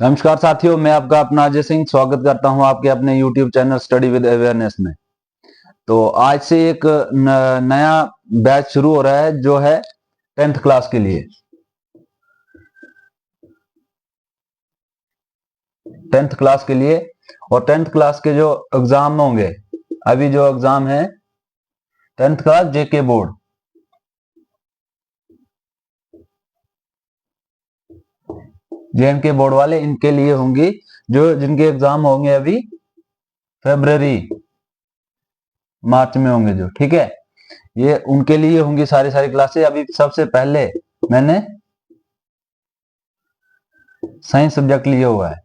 नमस्कार साथियों, मैं आपका अपना अजय सिंह स्वागत करता हूं आपके अपने YouTube channel study with awareness में। तो आज से एक नया बैच शुरू हो रहा है जो है 10th क्लास के लिए। 10th क्लास के लिए और 10th क्लास के जो एग्जाम होंगे, अभी जो एग्जाम है 10th क्लास जेके बोर्ड, जेएनके बोर्ड वाले, इनके लिए होंगी जो जिनके एग्जाम होंगे अभी फरवरी मार्च में होंगे जो, ठीक है, ये उनके लिए होंगी सारी क्लासेस। अभी सबसे पहले मैंने साइंस सब्जेक्ट लिया हुआ है,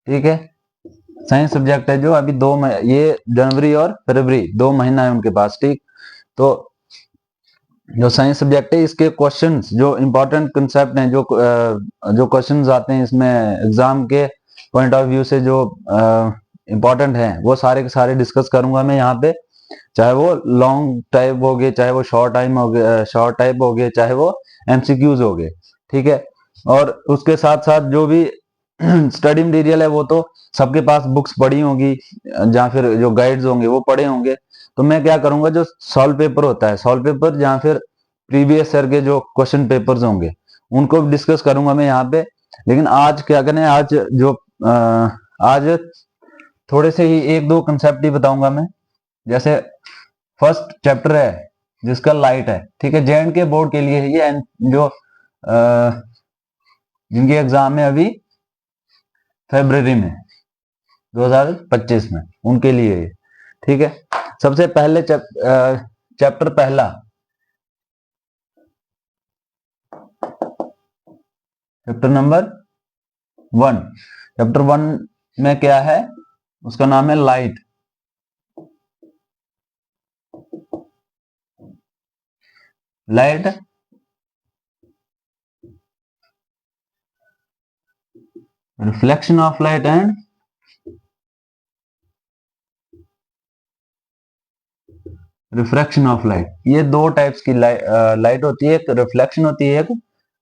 ठीक है, साइंस सब्जेक्ट है जो अभी ये जनवरी और फरवरी 2 महीना है उनके पास, ठीक। तो जो साइंस सब्जेक्ट है इसके क्वेश्चंस, जो इंपॉर्टेंट कंसेप्ट हैं, जो क्वेश्चंस आते हैं इसमें एग्जाम के पॉइंट ऑफ व्यू से, जो इंपॉर्टेंट हैं, वो सारे के सारे डिस्कस करूंगा मैं यहाँ पे। चाहे वो लॉन्ग टाइप हो गए, चाहे वो शॉर्ट टाइप हो गए, चाहे वो एमसीक्यूज हो गए, ठीक है। और उसके साथ साथ जो भी स्टडी मटेरियल है वो तो सबके पास बुक्स पड़ी होंगी, या फिर जो गाइड्स होंगे वो पढ़े होंगे। तो मैं क्या करूंगा, जो सॉल्व पेपर होता है, सॉल्व पेपर या फिर प्रीवियस ईयर के जो क्वेश्चन पेपर्स होंगे उनको डिस्कस करूंगा मैं यहाँ पे। लेकिन आज क्या करें, आज थोड़े से ही एक दो कंसेप्ट ही बताऊंगा मैं। जैसे फर्स्ट चैप्टर है जिसका लाइट है, ठीक है, जेएनके बोर्ड के लिए है ये, जो जिनके एग्जाम है अभी फरवरी में 2025 में, उनके लिए है, ठीक है। सबसे पहले चैप्टर पहला, चैप्टर नंबर 1, चैप्टर 1 में क्या है, उसका नाम है light. Light reflection of light and refraction of light. ये दो टाइप्स की लाइट होती है, एक रिफ्लेक्शन होती है, एक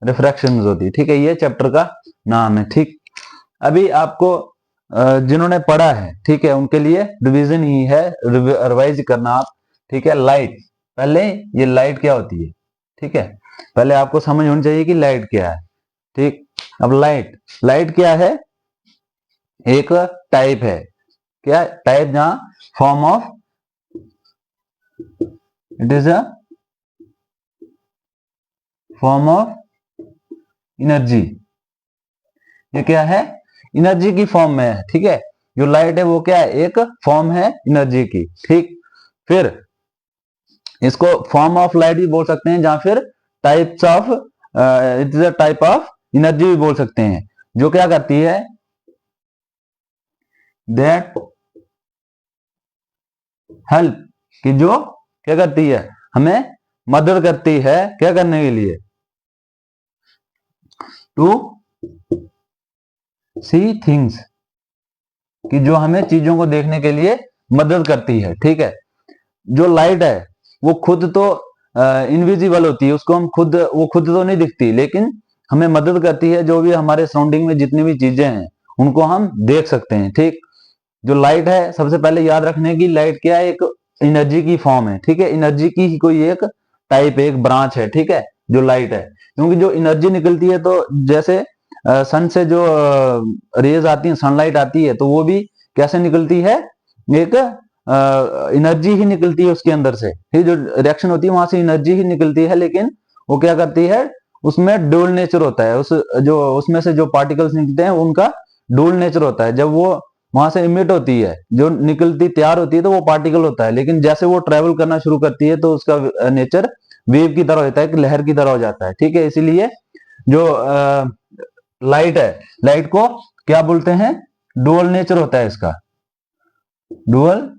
रिफ्रैक्शन होती है, ठीक है। ये चैप्टर का नाम है, ठीक। अभी आपको जिन्होंने पढ़ा है, ठीक है, उनके लिए रिवीजन ही है, रिवाइज करना आप, ठीक है। लाइट, पहले ये लाइट क्या होती है, ठीक है, पहले आपको समझ होनी चाहिए कि लाइट क्या है, ठीक। अब लाइट क्या है, एक टाइप है, क्या टाइप, जहां form of, it is a form of energy. ये क्या है, एनर्जी की फॉर्म में है, ठीक है। जो लाइट है वो क्या है, एक फॉर्म है एनर्जी की, ठीक। फिर इसको फॉर्म ऑफ लाइट भी बोल सकते हैं, या फिर types of, it is a type of energy भी बोल सकते हैं, जो क्या करती है, दैट हेल्प, कि जो क्या करती है, हमें मदद करती है, क्या करने के लिए, टू सी थिंग्स, कि जो हमें चीजों को देखने के लिए मदद करती है, ठीक है। जो लाइट है वो खुद तो इनविजिबल होती है, उसको हम वो खुद तो नहीं दिखती, लेकिन हमें मदद करती है, जो भी हमारे सराउंडिंग में जितनी भी चीजें हैं उनको हम देख सकते हैं, ठीक। जो लाइट है, सबसे पहले याद रखने की, लाइट क्या है, एक एनर्जी की फॉर्म है, ठीक है, एनर्जी की ही कोई एक टाइप, एक ब्रांच है, ठीक है, जो लाइट है। क्योंकि जो एनर्जी निकलती है, तो जैसे सन से जो रेज आती है, सनलाइट आती है, तो वो भी कैसे निकलती है, एक एनर्जी ही निकलती है उसके अंदर से, फिर जो रिएक्शन होती है वहां से एनर्जी ही निकलती है, लेकिन वो क्या करती है, उसमें डुअल नेचर होता है, उसमें से जो पार्टिकल्स निकलते हैं उनका डुअल नेचर होता है। जब वो वहां से इमिट होती है, जो निकलती तैयार होती है, तो वो पार्टिकल होता है, लेकिन जैसे वो ट्रेवल करना शुरू करती है तो उसका नेचर वेव की तरह होता है, कि लहर की तरह हो जाता है, ठीक है। इसीलिए जो लाइट है, लाइट को क्या बोलते हैं, डुअल नेचर होता है इसका, डुअल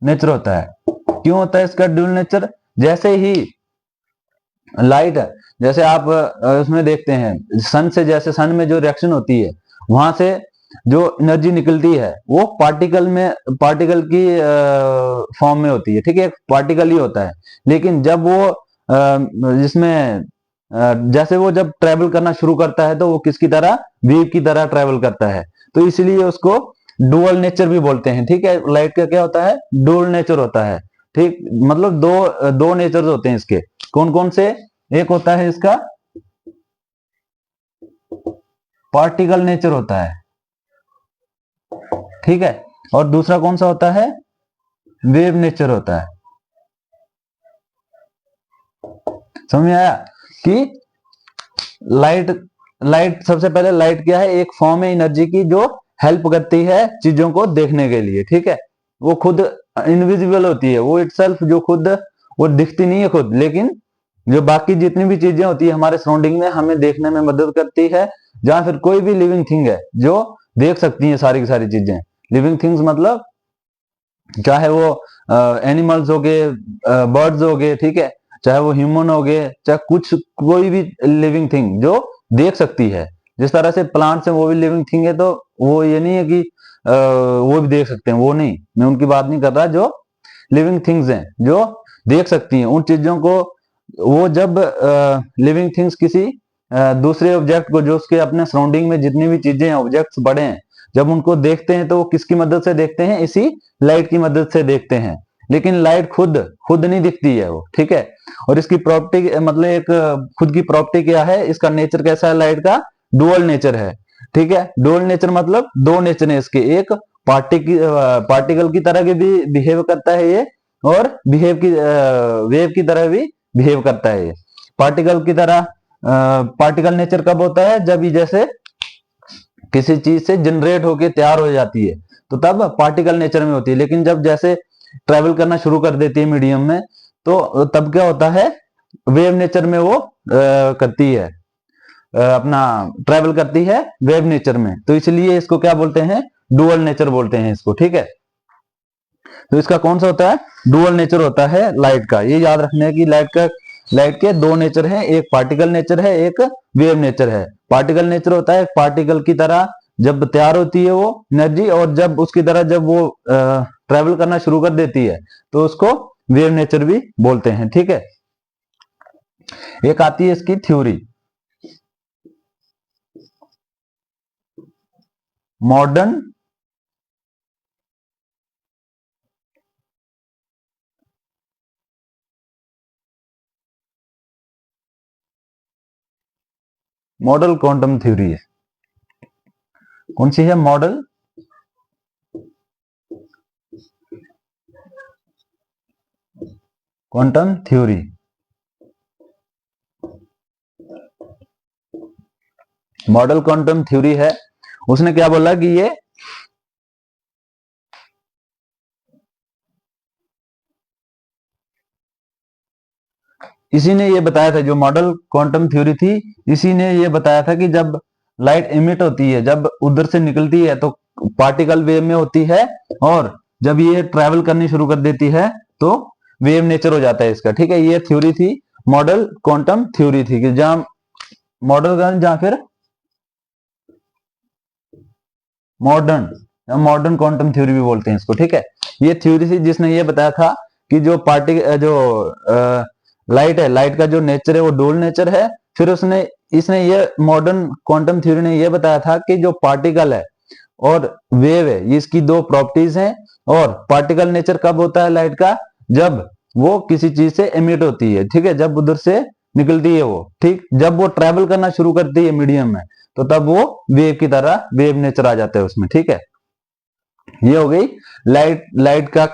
नेचर होता है। क्यों होता है इसका डुअल नेचर, जैसे ही लाइट, जैसे आप उसमें देखते हैं सन से, जैसे सन में जो रिएक्शन होती है वहां से जो एनर्जी निकलती है वो पार्टिकल की फॉर्म में होती है, ठीक है, एक पार्टिकल ही होता है। लेकिन जब वो जिसमें जैसे वो जब ट्रेवल करना शुरू करता है तो वो किसकी तरह, वेव की तरह ट्रेवल करता है। तो इसलिए उसको डुअल नेचर भी बोलते हैं, ठीक है। लाइट का क्या होता है, डुअल नेचर होता है, ठीक, मतलब दो दो नेचर होते हैं इसके। कौन कौन से, एक होता है इसका पार्टिकल नेचर होता है, ठीक है, और दूसरा कौन सा होता है, वेव नेचर होता है। समझ में आया कि लाइट लाइट सबसे पहले लाइट क्या है, एक फॉर्म है एनर्जी की जो हेल्प करती है चीजों को देखने के लिए, ठीक है। वो खुद इनविजिबल होती है, वो इटसेल्फ जो खुद वो दिखती नहीं है खुद, लेकिन जो बाकी जितनी भी चीजें होती है हमारे सराउंडिंग में हमें देखने में मदद करती है। जहां फिर कोई भी लिविंग थिंग है जो देख सकती है सारी की सारी चीजें। लिविंग थिंग्स मतलब चाहे वो एनिमल्स हो गए, बर्ड्स हो गए, ठीक है, चाहे वो ह्यूमन हो गए, चाहे कुछ कोई भी लिविंग थिंग जो देख सकती है। जिस तरह से प्लांट्स है वो भी लिविंग थिंग है, तो वो ये नहीं है कि वो भी देख सकते हैं, वो नहीं, मैं उनकी बात नहीं कर रहा। जो लिविंग थिंग्स हैं जो देख सकती हैं उन चीजों को, वो जब लिविंग थिंग्स किसी दूसरे ऑब्जेक्ट को, जो उसके अपने सराउंडिंग में जितनी भी चीजें हैं, ऑब्जेक्ट्स बड़े हैं, जब उनको देखते हैं तो वो किसकी मदद से देखते हैं, इसी लाइट की मदद से देखते हैं। लेकिन लाइट खुद खुद नहीं दिखती है वो, ठीक है। और इसकी प्रॉपर्टी मतलब एक खुद की प्रॉपर्टी क्या है, इसका नेचर कैसा है, लाइट का डुअल नेचर है, ठीक है। डुअल नेचर मतलब दो नेचर है इसके, एक पार्टिकल की तरह के भी बिहेव करता है ये, और वेव की तरह भी बिहेव करता है ये। पार्टिकल की तरह पार्टिकल नेचर कब होता है, जब ये जैसे किसी चीज से जनरेट होके तैयार हो जाती है तो तब पार्टिकल नेचर में होती है। लेकिन जब जैसे ट्रेवल करना शुरू कर देती है मीडियम में, तो तब क्या होता है, वेव नेचर में वो करती है, अपना ट्रेवल करती है वेव नेचर में। तो इसलिए इसको क्या बोलते हैं, डुअल नेचर बोलते हैं इसको, ठीक है। तो इसका कौन सा होता है, डुअल नेचर होता है लाइट का। ये याद रखना है कि लाइट के दो नेचर हैं, एक पार्टिकल नेचर है, एक वेव नेचर है। पार्टिकल नेचर होता है पार्टिकल की तरह जब तैयार होती है वो एनर्जी, और जब उसकी तरह जब वो ट्रेवल करना शुरू कर देती है तो उसको वेव नेचर भी बोलते हैं, ठीक है। एक आती है इसकी theory, modern model quantum theory है। कौन सी है, model quantum theory. Model quantum theory है, उसने क्या बोला कि ये इसी ने ये बताया था, जो मॉडल क्वांटम थ्योरी थी, इसी ने ये बताया था कि जब लाइट इमिट होती है, जब उधर से निकलती है तो पार्टिकल वेव में होती है, और जब ये ट्रैवल करनी शुरू कर देती है तो वेव नेचर हो जाता है इसका, ठीक है। ये थ्योरी थी, मॉडल क्वांटम थ्योरी थी, कि जहां मॉडल जहां फिर मॉडर्न क्वांटम थ्योरी भी बोलते हैं इसको, ठीक है। ये थ्योरी थी जिसने ये बताया था कि जो लाइट है, लाइट का जो नेचर है वो डुअल नेचर है। फिर इसने ये मॉडर्न क्वांटम थ्योरी ने ये बताया था कि जो पार्टिकल है और वेव है, ये इसकी दो प्रॉपर्टीज हैं। और पार्टिकल नेचर कब होता है लाइट का, जब वो किसी चीज से एमिट होती है, ठीक है, जब उधर से निकलती है वो, ठीक, जब वो ट्रेवल करना शुरू करती है मीडियम में तो तब वो वेव की तरह वेव नेचर आ जाता है उसमें, ठीक है। ये हो गई लाइट का।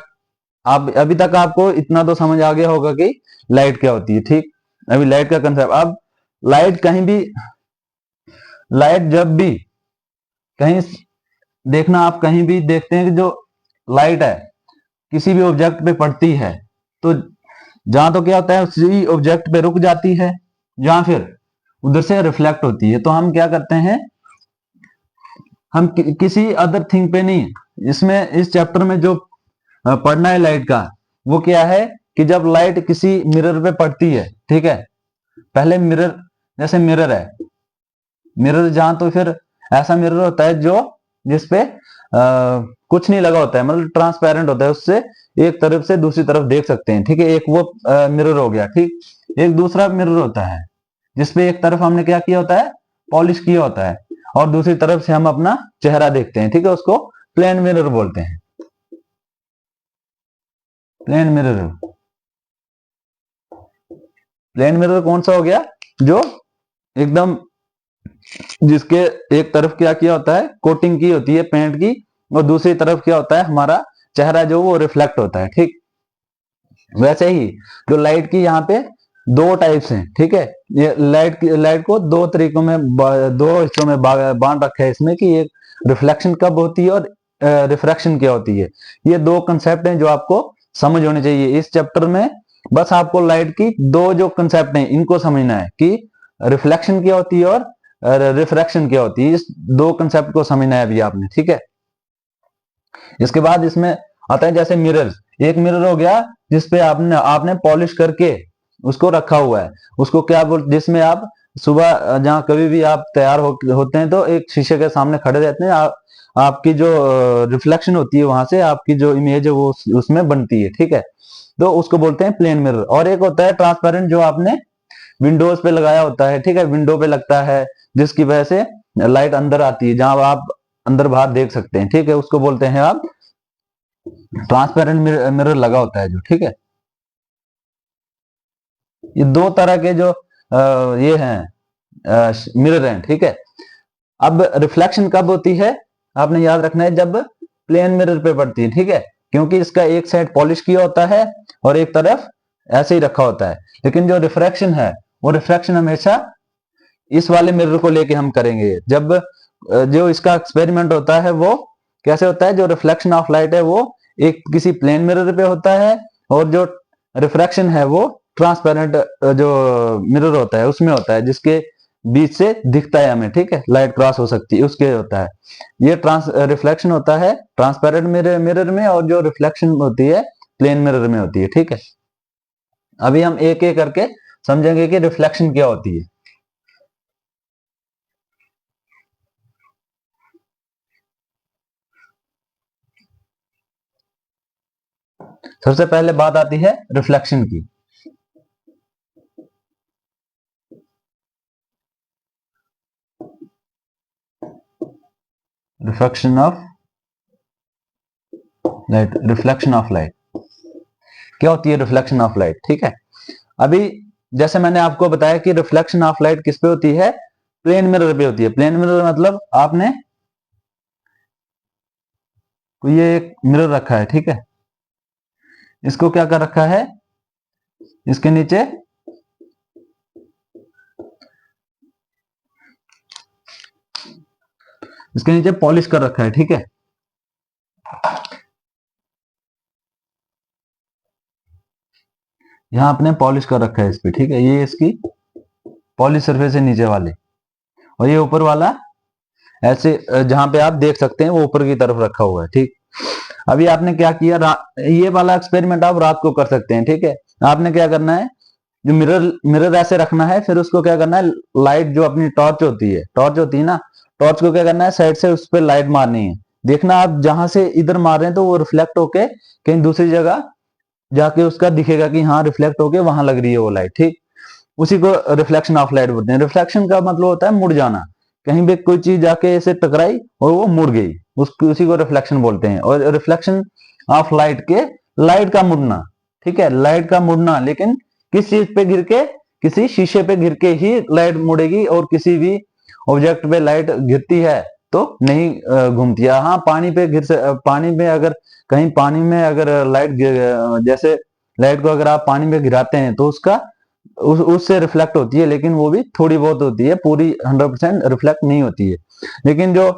आप अभी तक आपको इतना तो समझ आ गया होगा कि लाइट क्या होती है, ठीक। अभी लाइट का कंसेप्ट, अब लाइट कहीं भी, लाइट जब भी कहीं देखना, आप कहीं भी देखते हैं कि जो लाइट है किसी भी ऑब्जेक्ट पे पड़ती है तो जहां तो क्या होता है, उसी ऑब्जेक्ट पे रुक जाती है, जहां फिर उधर से रिफ्लेक्ट होती है। तो हम क्या करते हैं, हम किसी अदर थिंग पे नहीं, इसमें इस चैप्टर में जो पढ़ना है लाइट का, वो क्या है कि जब लाइट किसी मिरर पे पड़ती है, ठीक है, पहले मिरर, जैसे मिरर है, मिरर जहां तो फिर ऐसा मिरर होता है जो जिसपे कुछ नहीं लगा होता है, मतलब ट्रांसपेरेंट होता है, उससे एक तरफ से दूसरी तरफ देख सकते हैं, ठीक है। एक वो मिरर हो गया, ठीक। एक दूसरा मिरर होता है जिसपे एक तरफ हमने क्या किया होता है, पॉलिश किया होता है, और दूसरी तरफ से हम अपना चेहरा देखते हैं, ठीक है। उसको प्लेन मिरर बोलते हैं, प्लेन मिरर। प्लेन मिरर कौन सा हो गया, जो एकदम जिसके एक तरफ क्या किया होता है, कोटिंग की होती है पेंट की, और दूसरी तरफ क्या होता है, हमारा चेहरा जो वो रिफ्लेक्ट होता है, ठीक। वैसे ही जो लाइट की यहाँ पे दो टाइप्स हैं, ठीक है। ये लाइट को दो तरीकों में दो हिस्सों में बांट रखा है इसमें, कि एक रिफ्लेक्शन कब होती है और रिफ्रैक्शन क्या होती है। ये दो कंसेप्ट हैं जो आपको समझ होने चाहिए इस चैप्टर में। बस आपको लाइट की दो जो कंसेप्ट हैं इनको समझना है, कि रिफ्लेक्शन क्या होती है और रिफ्रैक्शन क्या होती है। इस दो कंसेप्ट को समझना है अभी आपने, ठीक है। इसके बाद इसमें आता है जैसे मिरर। एक मिरर हो गया जिसपे आपने आपने पॉलिश करके उसको रखा हुआ है, उसको क्या बोल, जिसमें आप सुबह जहां कभी भी आप तैयार होते हैं तो एक शीशे के सामने खड़े रहते हैं, आपकी जो रिफ्लेक्शन होती है वहां से आपकी जो इमेज है वो उसमें बनती है, ठीक है। तो उसको बोलते हैं प्लेन मिरर। और एक होता है ट्रांसपेरेंट, जो आपने विंडोज पे लगाया होता है, ठीक है। विंडो पे लगता है जिसकी वजह से लाइट अंदर आती है, जहां आप अंदर बाहर देख सकते हैं, ठीक है। उसको बोलते हैं आप ट्रांसपेरेंट मिरर लगा होता है जो, ठीक है। ये दो तरह के जो ये हैं मिरर हैं, ठीक है। अब रिफ्लेक्शन कब होती है, आपने याद रखना है, जब प्लेन मिरर पे पड़ती है, ठीक है। क्योंकि इसका एक साइड पॉलिश किया होता है और एक तरफ ऐसे ही रखा होता है। लेकिन जो रिफ्रैक्शन है, वो रिफ्रैक्शन हमेशा इस वाले मिरर को लेके हम करेंगे। जब जो इसका एक्सपेरिमेंट होता है वो कैसे होता है, जो रिफ्लेक्शन ऑफ लाइट है वो एक किसी प्लेन मिरर पे होता है, और जो रिफ्रैक्शन है वो ट्रांसपेरेंट जो मिरर होता है उसमें होता है, जिसके बीच से दिखता है हमें, ठीक है, लाइट क्रॉस हो सकती है उसके होता है। ये रिफ्लेक्शन होता है ट्रांसपेरेंट मिरर में, और जो रिफ्लेक्शन होती है प्लेन मिरर में होती है, ठीक है। अभी हम एक एक करके समझेंगे कि रिफ्लेक्शन क्या होती है। सबसे पहले बात आती है रिफ्लेक्शन की। Reflection of light, reflection of light क्या होती है, रिफ्लेक्शन ऑफ लाइट, ठीक है। अभी जैसे मैंने आपको बताया कि रिफ्लेक्शन ऑफ लाइट किस पे होती है, प्लेन मिरर पे होती है। प्लेन मिरर मतलब आपने ये एक मिरर रखा है, ठीक है। इसको क्या कर रखा है, इसके नीचे पॉलिश कर रखा है, ठीक है। यहां आपने पॉलिश कर रखा है इस पे, ठीक है। ये इसकी पॉलिश सरफेस है नीचे वाली, और ये ऊपर वाला ऐसे जहां पे आप देख सकते हैं वो ऊपर की तरफ रखा हुआ है, ठीक। अभी आपने क्या किया, ये वाला एक्सपेरिमेंट आप रात को कर सकते हैं, ठीक है। आपने क्या करना है, जो मिरर मिरर ऐसे रखना है, फिर उसको क्या करना है, लाइट जो अपनी टॉर्च होती है ना, टॉर्च को क्या करना है, साइड से उस पर लाइट मारनी है। देखना आप जहां से इधर मार रहे हैं तो वो रिफ्लेक्ट होके कहीं दूसरी जगह जाके उसका दिखेगा कि हाँ रिफ्लेक्ट होके वहां लग रही है वो लाइट, ठीक। उसी को रिफ्लेक्शन ऑफ लाइट बोलते हैं। रिफ्लेक्शन का मतलब होता है मुड़ जाना, कहीं भी कोई चीज जाके ऐसे टकराई और वो मुड़ गई, उसी को रिफ्लेक्शन बोलते हैं। और रिफ्लेक्शन ऑफ लाइट के लाइट का मुड़ना, ठीक है, लाइट का मुड़ना, लेकिन किस चीज पे गिर के, किसी शीशे पे गिर के ही लाइट मुड़ेगी, और किसी भी ऑब्जेक्ट पे लाइट गिरती है तो नहीं घूमती है। हाँ पानी पे पानी में अगर कहीं पानी में अगर लाइट जैसे लाइट को अगर आप पानी में गिराते हैं तो उसका उससे रिफ्लेक्ट होती है, लेकिन वो भी थोड़ी बहुत होती है, पूरी 100% रिफ्लेक्ट नहीं होती है। लेकिन जो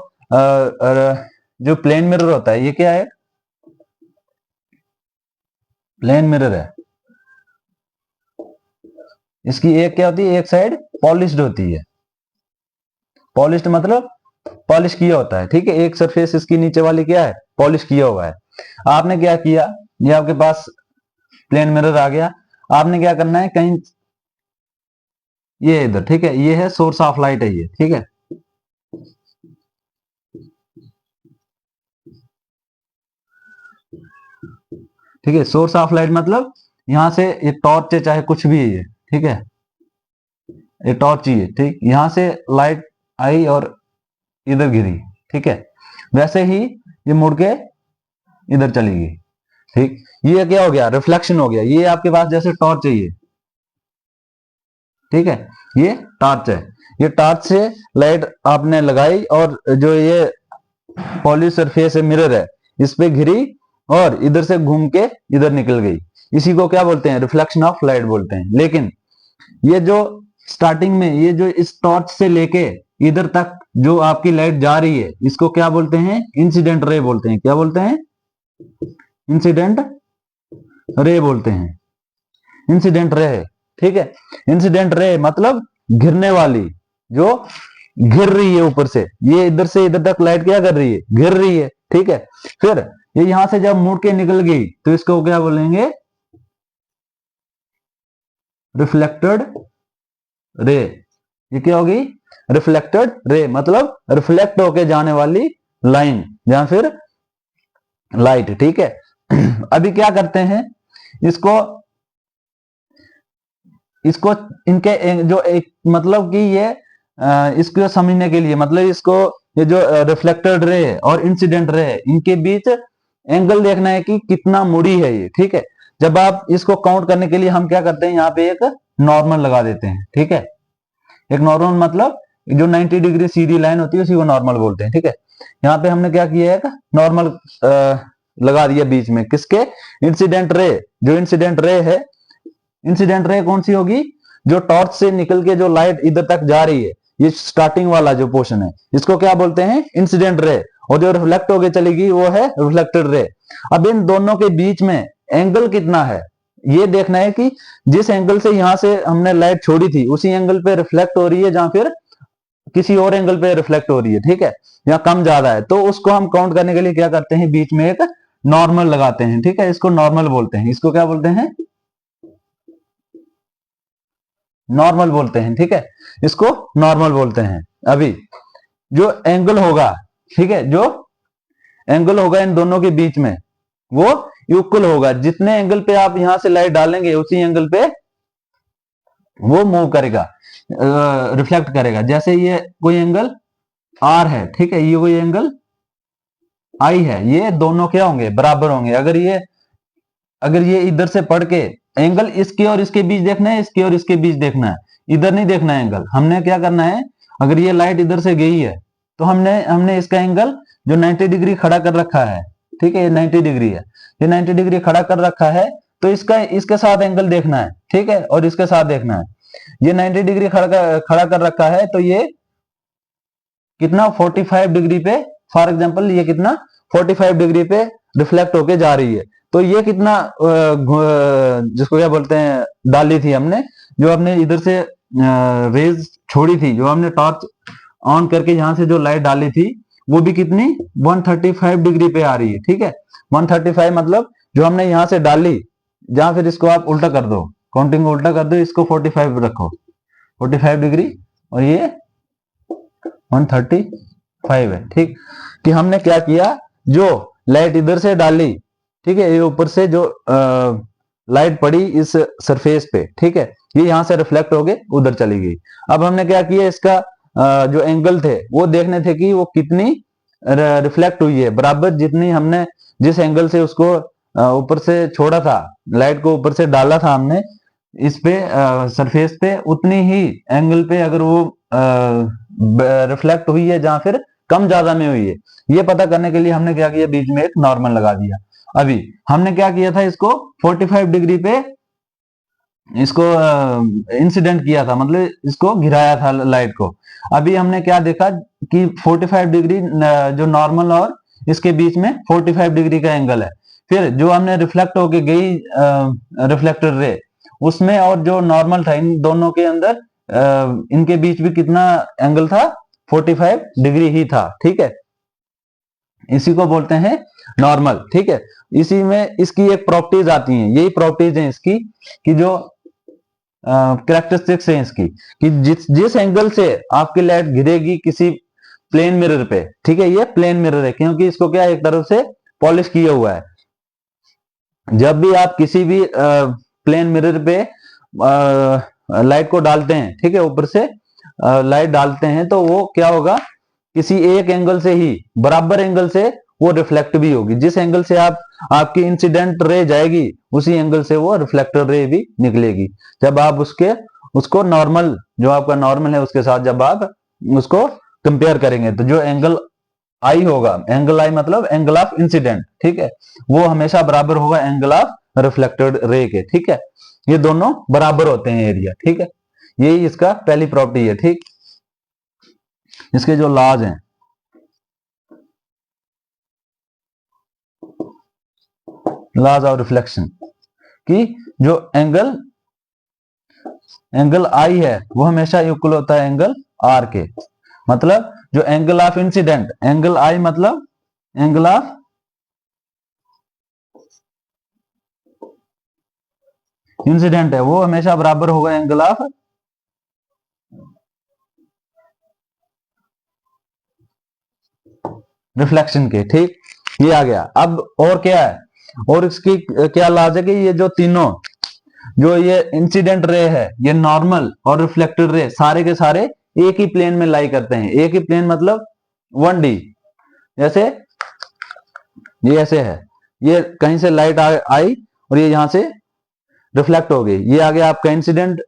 प्लेन मिरर होता है, ये क्या है, प्लेन मिरर है। इसकी एक क्या होती है, एक साइड पॉलिश्ड होती है। पॉलिश्ड मतलब पॉलिश किया होता है, ठीक है। एक सरफेस इसकी नीचे वाली क्या है, पॉलिश किया हुआ है। आपने क्या किया, ये आपके पास प्लेन मिरर आ गया। आपने क्या करना है, कहीं ये इधर, ठीक है, ये है सोर्स ऑफ लाइट है ये, ठीक है। ठीक है। सोर्स ऑफ लाइट मतलब यहां से ये टॉर्च है चाहे कुछ भी है ये, ठीक है, ये टॉर्च ही है, ठीक, यहां से लाइट आई और इधर गिरी, ठीक है, वैसे ही ये मुड़ के इधर चली गई, ठीक। ये क्या हो गया, रिफ्लेक्शन हो गया। ये आपके पास जैसे टॉर्च है ये, ठीक है, ये टॉर्च है, ये टॉर्च से लाइट आपने लगाई और जो ये पॉलिश सरफेस है, मिरर है, इस पे घिरी और इधर से घूम के इधर निकल गई। इसी को क्या बोलते हैं, रिफ्लेक्शन ऑफ लाइट बोलते हैं। लेकिन ये जो स्टार्टिंग में ये जो इस टॉर्च से लेके इधर तक जो आपकी लाइट जा रही है, इसको क्या बोलते हैं, इंसिडेंट रे बोलते हैं। क्या बोलते हैं, इंसिडेंट रे बोलते हैं, इंसिडेंट रे, ठीक है। इंसिडेंट रे मतलब घिरने वाली, जो घिर रही है ऊपर से इधर तक लाइट क्या कर रही है, घिर रही है, ठीक है। फिर ये यहां से जब मुड़ के निकल गई तो इसको क्या बोलेंगे, रिफ्लेक्टेड रे। ये क्या होगी, रिफ्लेक्टेड रे, मतलब रिफ्लेक्ट होके जाने वाली लाइन या फिर लाइट, ठीक है। अभी क्या करते हैं, इसको इनके जो एक मतलब कि ये इसको समझने के लिए, मतलब इसको ये जो रिफ्लेक्टेड रे है और इंसिडेंट रे है, इनके बीच एंगल देखना है कि कितना मुड़ी है ये, ठीक है। जब आप इसको काउंट करने के लिए हम क्या करते हैं, यहाँ पे एक नॉर्मल लगा देते हैं, ठीक है। एक नॉर्मल मतलब जो 90 डिग्री सीधी लाइन होती है उसी को नॉर्मल बोलते हैं, ठीक है। यहाँ पे हमने क्या किया है, एक नॉर्मल लगा दिया बीच में, किसके, इंसिडेंट रे। जो इंसिडेंट रे है, इंसिडेंट रे कौन सी होगी, जो टॉर्च से निकल के जो लाइट इधर तक जा रही है, ये स्टार्टिंग वाला जो पोर्शन है, इसको क्या बोलते हैं, इंसिडेंट रे। और जो रिफ्लेक्ट होके चलेगी वो है रिफ्लेक्टेड रे। अब इन दोनों के बीच में एंगल कितना है, ये देखना है कि जिस एंगल से यहां से हमने लाइट छोड़ी थी उसी एंगल पे रिफ्लेक्ट हो रही है या फिर किसी और एंगल पे रिफ्लेक्ट हो रही है, ठीक है, या कम ज्यादा है, तो उसको हम काउंट करने के लिए क्या करते हैं, बीच में एक नॉर्मल लगाते हैं, ठीक है। इसको नॉर्मल बोलते हैं, इसको क्या बोलते हैं, नॉर्मल बोलते हैं, ठीक है, इसको नॉर्मल बोलते हैं। अभी जो एंगल होगा, ठीक है, जो एंगल होगा इन दोनों के बीच में वो इक्वल होगा। जितने एंगल पे आप यहां से लाइट डालेंगे उसी एंगल पे वो मूव करेगा, रिफ्लेक्ट करेगा। जैसे ये कोई एंगल आर है, ठीक है, ये कोई एंगल आई है, ये दोनों क्या होंगे, बराबर होंगे। अगर ये इधर से पढ़ के एंगल इसके और इसके बीच देखना है, इसके और इसके बीच देखना है, इधर नहीं देखना है एंगल। हमने क्या करना है, अगर ये लाइट इधर से गई है तो हमने इसका एंगल जो 90 डिग्री खड़ा कर रखा है, ठीक है, ये 90 डिग्री है, ये 90 डिग्री खड़ा कर रखा है, तो इसके साथ एंगल देखना है, ठीक है, और इसके साथ देखना है। ये 90 डिग्री खड़ा कर रखा है, तो ये कितना, 45 डिग्री पे, फॉर एग्जांपल ये कितना, 45 डिग्री पे रिफ्लेक्ट होके जा रही है। तो ये कितना जिसको क्या बोलते हैं, डाली थी हमने, जो हमने इधर से रेज छोड़ी थी, जो हमने टॉर्च ऑन करके यहां से जो लाइट डाली थी, वो भी कितनी, 135 डिग्री पे आ रही है, ठीक है। 135 मतलब जो हमने यहां से डाली, जहां फिर इसको आप उल्टा कर दो, काउंटिंग को उल्टा कर दो, इसको 45 रखो, 45 डिग्री, और ये 135 है, ठीक। कि हमने क्या किया, जो लाइट इधर से डाली, ठीक है, ये ऊपर से जो लाइट पड़ी इस सरफेस पे, ठीक है, ये यहां से रिफ्लेक्ट होके उधर चली गई। अब हमने क्या किया, इसका जो एंगल थे वो देखने थे कि वो कितनी रिफ्लेक्ट हुई है, बराबर जितनी हमने जिस एंगल से उसको ऊपर से छोड़ा था, लाइट को ऊपर से डाला था हमने इस पे सरफेस पे, उतनी ही एंगल पे अगर वो रिफ्लेक्ट हुई है या फिर कम ज्यादा में हुई है, ये पता करने के लिए हमने क्या किया, बीच में एक नॉर्मल लगा दिया। अभी हमने क्या किया था, इसको 45 डिग्री पे इसको इंसिडेंट किया था, मतलब इसको गिराया था लाइट को। अभी हमने क्या देखा कि 45 डिग्री जो नॉर्मल और इसके बीच में 45 डिग्री का एंगल है। फिर जो हमने रिफ्लेक्ट होके गई रिफ्लेक्टेड रे, उसमें और जो नॉर्मल था, इन दोनों के अंदर इनके बीच भी कितना एंगल था, 45 डिग्री ही था, ठीक है। इसी को बोलते हैं नॉर्मल, ठीक है। इसी में इसकी एक प्रॉपर्टीज आती हैं, यही प्रॉपर्टीज हैं इसकी, कि जो कैरेक्टरिस्टिक्स हैं इसकी, कि जिस एंगल से आपकी लाइट गिरेगी किसी प्लेन मिरर पे, ठीक है, ये प्लेन मिरर है क्योंकि इसको क्या एक तरफ से पॉलिश किया हुआ है, जब भी आप किसी भी प्लेन मिरर पे लाइट को डालते हैं, ठीक है, ऊपर से लाइट डालते हैं, तो वो क्या होगा, किसी एक एंगल से ही, बराबर एंगल से वो रिफ्लेक्ट भी होगी। जिस एंगल से आपकी इंसिडेंट रे जाएगी, उसी एंगल से वो रिफ्लेक्टर रे भी निकलेगी। जब आप उसको नॉर्मल, जो आपका नॉर्मल है उसके साथ जब आप उसको कंपेयर करेंगे, तो जो एंगल आई होगा, एंगल आई मतलब एंगल ऑफ इंसिडेंट, ठीक है, वो हमेशा बराबर होगा एंगल ऑफ रिफ्लेक्टेड रे के, ठीक है। ये दोनों बराबर होते हैं एरिया, ठीक है। यही इसका पहली प्रॉपर्टी है, ठीक। इसके जो लॉज हैं, लॉज ऑफ रिफ्लेक्शन, कि जो एंगल आई है वो हमेशा इक्वल होता है एंगल आर के। मतलब जो एंगल ऑफ इंसिडेंट, एंगल आई मतलब एंगल ऑफ इंसिडेंट है, वो हमेशा बराबर होगा एंगल ऑफ रिफ्लेक्शन के, ठीक। ये आ गया। अब और क्या है, और इसकी क्या लॉज है कि ये जो तीनों, जो ये इंसिडेंट रे है, ये नॉर्मल और रिफ्लेक्टेड रे सारे के सारे एक ही प्लेन में लाई करते हैं। एक ही प्लेन मतलब 1D। जैसे ये ऐसे है, ये कहीं से लाइट आई और ये यहां से रिफ्लेक्ट हो गई, ये आ गया आपका इंसिडेंट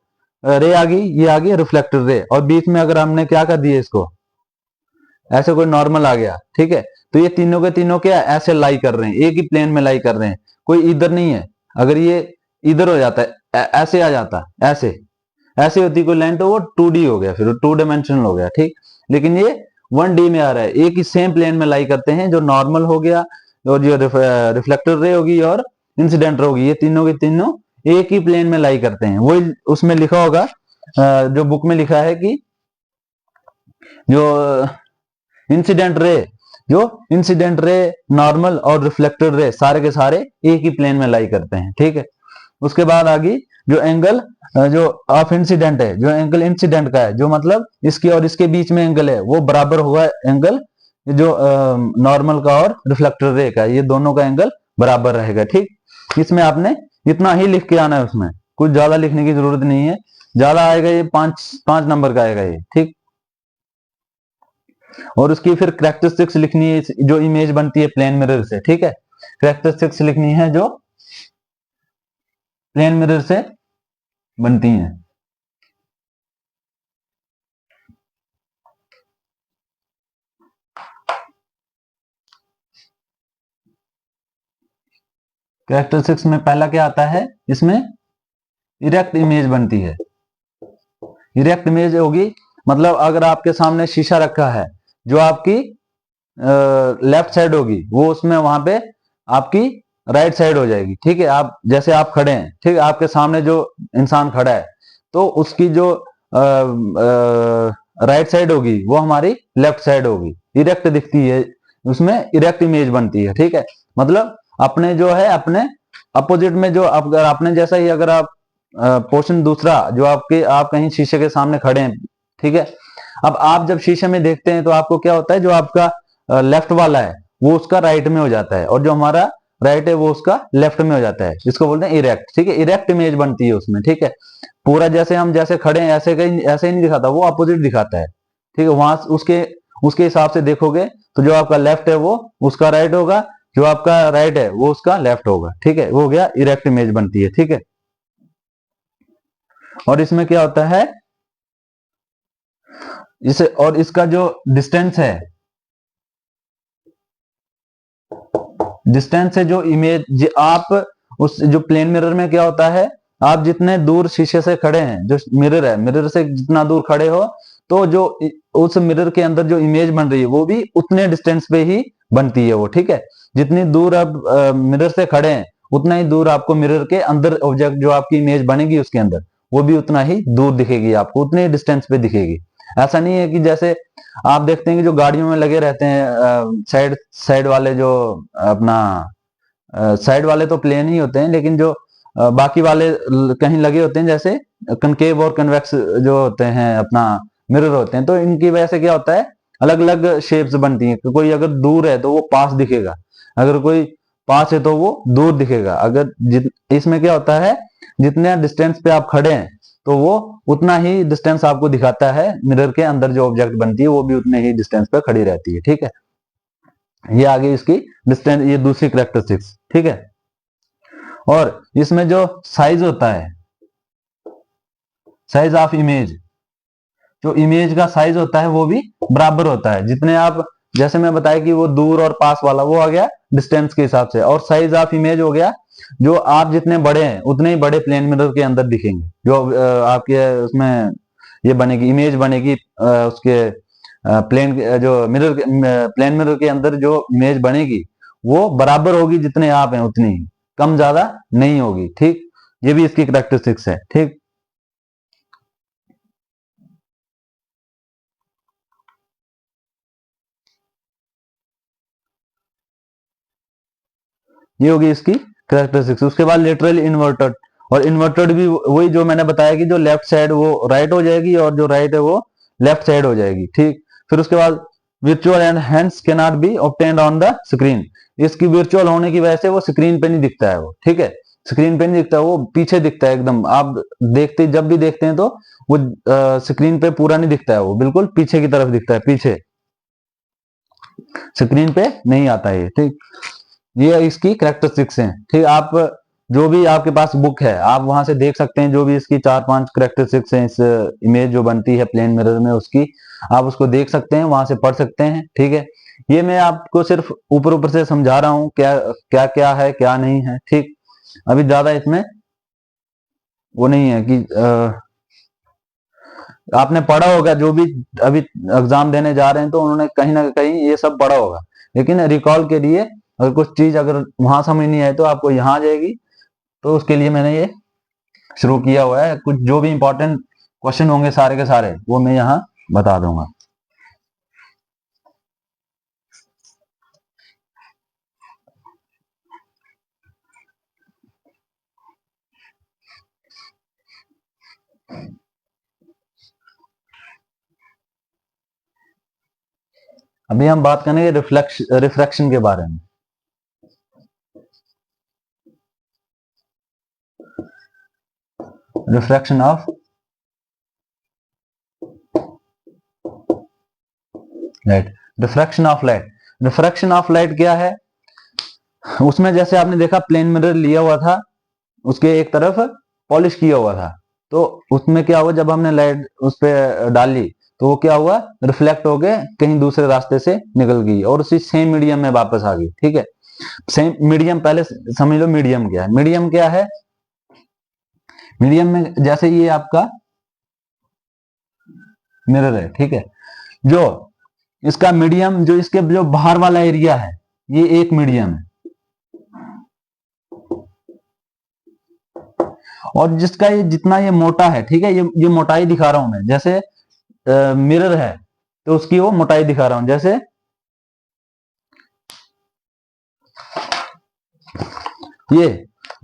रे आ गई, ये आ गई रिफ्लेक्टेड रे, और बीच में अगर हमने क्या कर दिया, इसको ऐसे कोई नॉर्मल आ गया, ठीक है, तो ये तीनों के तीनों क्या ऐसे लाई कर रहे हैं, एक ही प्लेन में लाई कर रहे हैं, कोई इधर नहीं है। अगर ये इधर हो जाता है, ऐसे आ जाता, ऐसे ऐसे होती कोई लाइन, तो वो 2D हो गया, फिर 2 डायमेंशनल हो गया, ठीक। लेकिन ये 1D में आ रहा है, एक ही सेम प्लेन में लाई करते हैं, जो नॉर्मल हो गया और जो रिफ्लेक्टर रे होगी और इंसिडेंट रे होगी, ये तीनों के तीनों एक ही प्लेन में लाई करते हैं। वही उसमें लिखा होगा, जो बुक में लिखा है कि जो इंसिडेंट रे, जो इंसिडेंट रे, नॉर्मल और रिफ्लेक्टेड रे सारे के सारे एक ही प्लेन में लाई करते हैं, ठीक है। उसके बाद आ गई जो एंगल जो ऑफ इंसिडेंट है, जो एंगल इंसिडेंट का है, जो मतलब इसके और इसके बीच में एंगल है, वो बराबर होगा एंगल जो नॉर्मल का और रिफ्लेक्टेड रे का, ये दोनों का एंगल बराबर रहेगा, ठीक। इसमें आपने इतना ही लिख के आना है, उसमें कुछ ज्यादा लिखने की जरूरत नहीं है। ज्यादा आएगा ये 5 नंबर का आएगा ये, ठीक। और उसकी फिर कैरेक्टरिस्टिक्स लिखनी है, जो इमेज बनती है प्लेन मिरर से, ठीक है। कैरेक्टरिस्टिक्स लिखनी है जो प्लेन मिरर से बनती हैं। कैरेक्टरिस्टिक्स में पहला क्या आता है, इसमें इरेक्ट इमेज बनती है। इरेक्ट इमेज होगी मतलब अगर आपके सामने शीशा रखा है, जो आपकी लेफ्ट साइड होगी, वो उसमें वहां पे आपकी राइट साइड हो जाएगी, ठीक है। आप जैसे आप खड़े हैं, ठीक है, आपके सामने जो इंसान खड़ा है, तो उसकी जो राइट साइड होगी वो हमारी लेफ्ट साइड होगी, इरेक्ट दिखती है, उसमें इरेक्ट इमेज बनती है, ठीक है। मतलब अपने जो है, अपने अपोजिट में जो अगर आपने जैसा ही अगर आप पोर्शन दूसरा जो आप कहीं शीशे के सामने खड़े हैं, ठीक है। अब आप जब शीशे में देखते हैं तो आपको क्या होता है, जो आपका लेफ्ट वाला है वो उसका राइट में हो जाता है, और जो हमारा राइट है वो उसका लेफ्ट में हो जाता है, जिसको बोलते हैं इरेक्ट, ठीक है। इरेक्ट इमेज बनती है उसमें, ठीक है। पूरा जैसे हम जैसे खड़े हैं ऐसे कहीं ऐसे ही नहीं दिखाता, वो अपोजिट दिखाता है, ठीक है। वहां उसके उसके हिसाब से देखोगे तो जो आपका लेफ्ट है वो उसका राइट होगा, जो आपका राइट है वो उसका लेफ्ट होगा, ठीक है। वो हो गया इरेक्ट इमेज बनती है, ठीक है। और इसमें क्या होता है, इसे और इसका जो डिस्टेंस है, डिस्टेंस से जो इमेज आप उस जो प्लेन मिरर में क्या होता है, आप जितने दूर शीशे से खड़े हैं, जो मिरर है, मिरर से जितना दूर खड़े हो, तो जो उस मिरर के अंदर जो इमेज बन रही है वो भी उतने डिस्टेंस पे ही बनती है वो, ठीक है। जितनी दूर आप मिरर से खड़े हैं, उतना ही दूर आपको मिरर के अंदर ऑब्जेक्ट जो आपकी इमेज बनेगी उसके अंदर, वो भी उतना ही दूर दिखेगी आपको, उतने ही डिस्टेंस पे दिखेगी। ऐसा नहीं है कि जैसे आप देखते हैं कि जो गाड़ियों में लगे रहते हैं साइड साइड वाले, जो अपना साइड वाले तो प्लेन ही होते हैं, लेकिन जो बाकी वाले कहीं लगे होते हैं, जैसे कनकेव और कन्वेक्स जो होते हैं अपना मिरर होते हैं, तो इनकी वजह से क्या होता है, अलग अलग शेप्स बनती हैं। कोई अगर दूर है तो वो पास दिखेगा, अगर कोई पास है तो वो दूर दिखेगा। अगर इसमें क्या होता है, जितने डिस्टेंस पे आप खड़े हैं तो वो उतना ही डिस्टेंस आपको दिखाता है, मिरर के अंदर जो ऑब्जेक्ट बनती है वो भी उतने ही डिस्टेंस पे खड़ी रहती है। ठीक है, ये आगे इसकी डिस्टेंस, ये दूसरी कैरेक्टरिस्टिक्स। ठीक है, और इसमें जो साइज होता है, साइज ऑफ इमेज, जो इमेज का साइज होता है वो भी बराबर होता है। जितने आप, जैसे मैं बताया कि वो दूर और पास वाला वो आ गया डिस्टेंस के हिसाब से, और साइज ऑफ इमेज हो गया जो आप जितने बड़े हैं उतने ही बड़े प्लेन मिरर के अंदर दिखेंगे। जो आपके उसमें ये बनेगी, इमेज बनेगी उसके प्लेन, जो मिरर, प्लेन मिरर के अंदर जो इमेज बनेगी वो बराबर होगी, जितने आप हैं उतनी ही, कम ज्यादा नहीं होगी। ठीक, ये भी इसकी कैरेक्टरिस्टिक्स है। ठीक, ये होगी इसकी कैरेक्टरिस्टिक्स। उसके बाद लिटरली इन्वर्टेड, और इन्वर्टेड भी वही जो मैंने बताया कि जो लेफ्ट साइड वो राइट हो जाएगी और जो राइट है वो लेफ्ट साइड हो जाएगी। ठीक, फिर उसके बाद virtual and hands can not be obtained on the screen. इसकी वर्चुअल होने की वजह से वो स्क्रीन पे नहीं दिखता है वो। ठीक है, स्क्रीन पे नहीं दिखता, वो पीछे दिखता है एकदम। आप देखते, जब भी देखते हैं तो वो स्क्रीन पे पूरा नहीं दिखता है, वो बिल्कुल पीछे की तरफ दिखता है, पीछे स्क्रीन पे नहीं आता है। ठीक, ये इसकी कैरेक्टरिस्टिक्स हैं। ठीक, आप जो भी आपके पास बुक है आप वहां से देख सकते हैं, जो भी इसकी 4-5 कैरेक्टरिस्टिक्स हैं इस इमेज जो बनती है प्लेन मिरर में, उसकी आप उसको देख सकते हैं, वहां से पढ़ सकते हैं। ठीक है, ये मैं आपको सिर्फ ऊपर ऊपर से समझा रहा हूँ, क्या क्या क्या है क्या नहीं है। ठीक, अभी ज्यादा इसमें वो नहीं है कि आपने पढ़ा होगा, जो भी अभी एग्जाम देने जा रहे हैं तो उन्होंने कहीं ना कहीं ये सब पढ़ा होगा, लेकिन रिकॉल के लिए अगर कुछ चीज अगर वहां समझ नहीं आए तो आपको यहाँ आ जाएगी। तो उसके लिए मैंने ये शुरू किया हुआ है, कुछ जो भी इंपॉर्टेंट क्वेश्चन होंगे सारे के सारे वो मैं यहाँ बता दूंगा। अभी हम बात करेंगे रिफ्रैक्शन के बारे में। Refraction of light, refraction of light, refraction of light क्या है, उसमें जैसे आपने देखा प्लेन मिरर लिया हुआ था, उसके एक तरफ पॉलिश किया हुआ था, तो उसमें क्या हुआ, जब हमने लाइट उस पर डाली तो वो क्या हुआ, रिफ्लेक्ट हो गए कहीं दूसरे रास्ते से निकल गई और उसी सेम मीडियम में वापस आ गई। ठीक है, सेम मीडियम, पहले समझ लो मीडियम क्या है। मीडियम क्या है, मीडियम में जैसे ये आपका मिरर है। ठीक है, जो इसका मीडियम, जो इसके जो बाहर वाला एरिया है ये एक मीडियम है, और जिसका ये जितना ये मोटा है, ठीक है, ये मोटाई दिखा रहा हूं मैं, जैसे मिरर है तो उसकी वो मोटाई दिखा रहा हूं। जैसे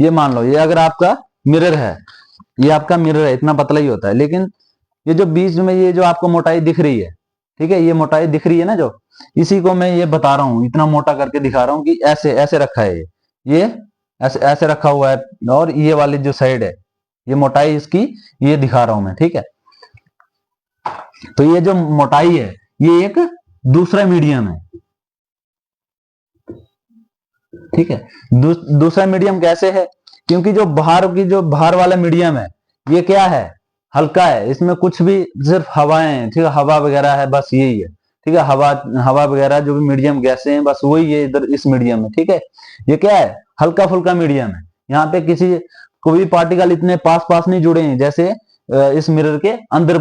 ये मान लो, ये अगर आपका मिरर है, ये आपका मिरर है, इतना पतला ही होता है, लेकिन ये जो बीच में ये जो आपको मोटाई दिख रही है, ठीक है, ये मोटाई दिख रही है ना, जो इसी को मैं ये बता रहा हूं, इतना मोटा करके दिखा रहा हूं कि ऐसे ऐसे रखा है, ये ऐसे ऐसे रखा हुआ है, और ये वाली जो साइड है ये मोटाई इसकी ये दिखा रहा हूं मैं। ठीक है, तो ये जो मोटाई है ये एक दूसरा मीडियम है। ठीक है, दूसरा मीडियम कैसे है, क्योंकि जो बाहर की, जो बाहर वाला मीडियम है ये क्या है, हल्का है, इसमें कुछ भी सिर्फ हवाएं हैं। ठीक है, हवा वगैरह है, बस यही है। ठीक है, हवा हवा वगैरह जो भी मीडियम गैसें हैं बस वही है इधर इस मीडियम में। ठीक है, ये क्या है, हल्का फुल्का मीडियम है। यहाँ पे किसी कोई पार्टिकल इतने पास पास नहीं जुड़े हैं जैसे इस मिरर के अंदर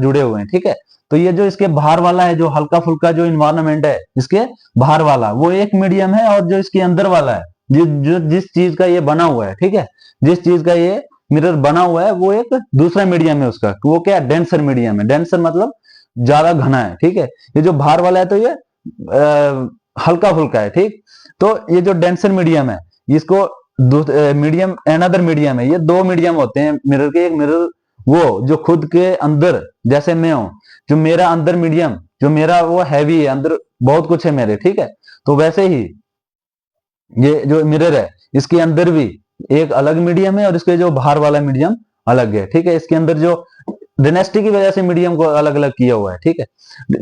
जुड़े हुए हैं। ठीक है, तो ये जो इसके बाहर वाला है, जो हल्का फुल्का जो इन्वायरमेंट है इसके बाहर वाला, वो एक मीडियम है, और जो इसके अंदर वाला है, जिस चीज का ये बना हुआ है, ठीक है, जिस चीज का ये मिरर बना हुआ है वो एक दूसरा मीडियम है उसका, वो क्या है, डेंसर मीडियम है। डेंसर मतलब ज्यादा घना है। ठीक है, ये जो बाहर वाला है तो ये हल्का फुल्का है। ठीक, तो ये जो डेंसर मीडियम है इसको मीडियम, अनदर मीडियम है, ये दो मीडियम होते हैं मिरर के। एक मिरर वो जो खुद के अंदर, जैसे मैं हूं, जो मेरा अंदर मीडियम, जो मेरा वो हैवी है, अंदर बहुत कुछ है मेरे। ठीक है, तो वैसे ही ये जो मिरर है इसके अंदर भी एक अलग मीडियम है और इसके जो बाहर वाला मीडियम अलग है, ठीक है। इसके अंदर जो डेनेसिटी की वजह से मीडियम को अलग अलग किया हुआ है, ठीक है,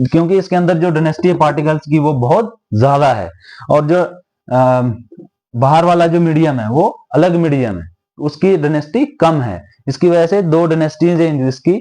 क्योंकि इसके अंदर जो डेनेसिटी है पार्टिकल्स की वो बहुत ज्यादा है, और जो बाहर वाला जो मीडियम है वो अलग मीडियम है, उसकी डेनेसिटी कम है। इसकी वजह से दो डेनेसिटीज है जिसकी,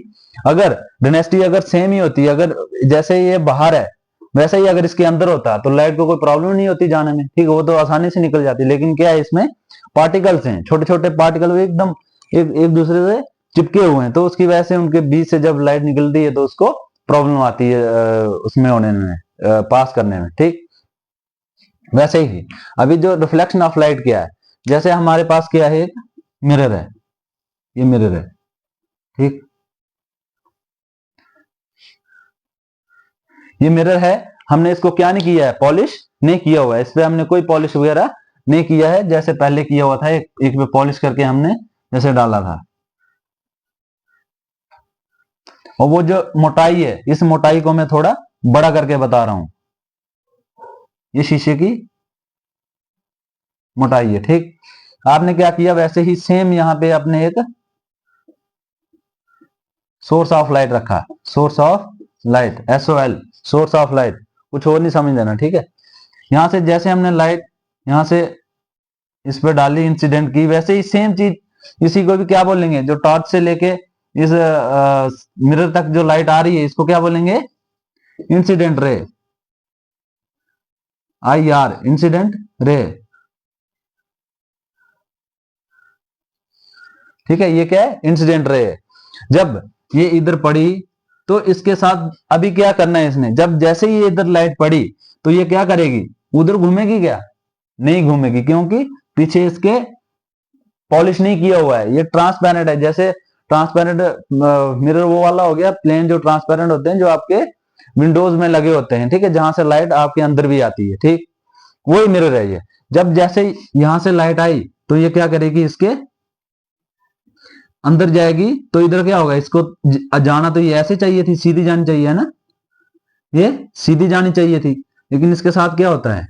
अगर डेनेसिटी अगर सेम ही होती है, अगर जैसे ये बाहर है वैसे ही अगर इसके अंदर होता तो लाइट को कोई प्रॉब्लम नहीं होती जाने में, ठीक है, वो तो आसानी से निकल जाती। लेकिन क्या है, इसमें पार्टिकल्स हैं, छोटे छोटे पार्टिकल एकदम एक दूसरे से चिपके हुए हैं, तो उसकी वजह से उनके बीच से जब लाइट निकलती है तो उसको प्रॉब्लम आती है उसमें होने में, पास करने में, ठीक। वैसे ही अभी जो रिफ्लेक्शन ऑफ लाइट क्या है, जैसे हमारे पास क्या है, एक मिरर है, ये मिरर है, ठीक, ये मिरर है, हमने इसको क्या नहीं किया है, पॉलिश नहीं किया हुआ है, इस पे हमने कोई पॉलिश वगैरह नहीं किया है, जैसे पहले किया हुआ था, एक पे पॉलिश करके हमने जैसे डाला था। और वो जो मोटाई है, इस मोटाई को मैं थोड़ा बड़ा करके बता रहा हूं, ये शीशे की मोटाई है, ठीक। आपने क्या किया, वैसे ही सेम यहां पे आपने एक सोर्स ऑफ लाइट रखा, source of light, SOL, source of light, कुछ और नहीं समझ लेना, ठीक है। यहां से जैसे हमने लाइट यहां से इस पर डाली, इंसिडेंट की, वैसे ही सेम चीज इसी को भी क्या बोलेंगे, जो टॉर्च से लेके इस मिरर तक जो लाइट आ रही है इसको क्या बोलेंगे, incident ray, IR, incident ray, ठीक है। ये क्या है, इंसिडेंट रे है। जब ये इधर पड़ी तो इसके साथ अभी क्या करना है इसने, जब जैसे ही ये इधर लाइट पड़ी तो ये क्या करेगी, उधर घूमेगी क्या, नहीं घूमेगी, क्योंकि पीछे इसके पॉलिश नहीं किया हुआ है, ये ट्रांसपेरेंट है। जैसे ट्रांसपेरेंट मिरर वो वाला हो गया, प्लेन जो ट्रांसपेरेंट होते हैं जो आपके विंडोज में लगे होते हैं, ठीक है, जहां से लाइट आपके अंदर भी आती है, ठीक, वही मिरर है ये। जब जैसे यहां से लाइट आई तो ये क्या करेगी, इसके अंदर जाएगी, तो इधर क्या होगा, इसको जाना तो ये ऐसे चाहिए थी, सीधी जानी चाहिए, है ना, ये सीधी जानी चाहिए थी, लेकिन इसके साथ क्या होता है,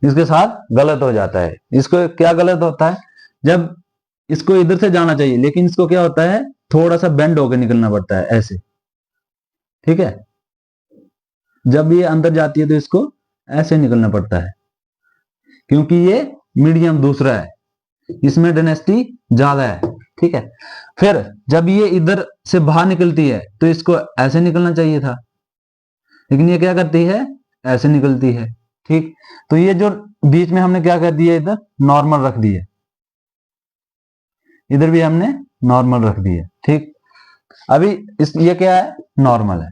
इसके साथ गलत हो जाता है। इसको क्या गलत होता है, जब इसको इधर से जाना चाहिए लेकिन इसको क्या होता है, थोड़ा सा बेंड होकर निकलना पड़ता है ऐसे, ठीक है। जब ये अंदर जाती है तो इसको ऐसे निकलना पड़ता है, क्योंकि ये मीडियम दूसरा है, इसमें डेंसिटी ज्यादा है, ठीक है। फिर जब ये इधर से बाहर निकलती है तो इसको ऐसे निकलना चाहिए था, लेकिन ये क्या करती है, ऐसे निकलती है, ठीक। तो ये जो बीच में हमने क्या कर दिया, इधर नॉर्मल रख दिया, इधर भी हमने नॉर्मल रख दिया, ठीक। अभी ये क्या है, नॉर्मल है,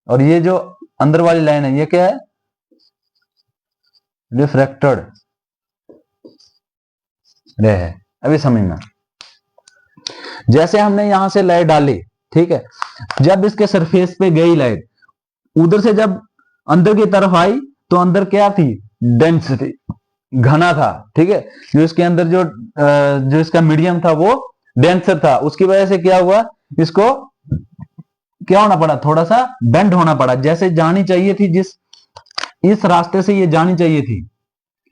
और ये जो अंदर वाली लाइन है ये क्या है, रिफ्रैक्टेड रे है। अभी समझना, जैसे हमने यहां से लाइट डाली, ठीक है, जब इसके सरफेस पे गई लाइट, उधर से जब अंदर की तरफ आई तो अंदर क्या थी, डेंसिटी, घना था, ठीक है। जो इसके अंदर जो इसका मीडियम था वो डेंसर था, उसकी वजह से क्या हुआ, इसको क्या होना पड़ा, थोड़ा सा बेंड होना पड़ा, जैसे जानी चाहिए थी, इस रास्ते से ये जानी चाहिए थी,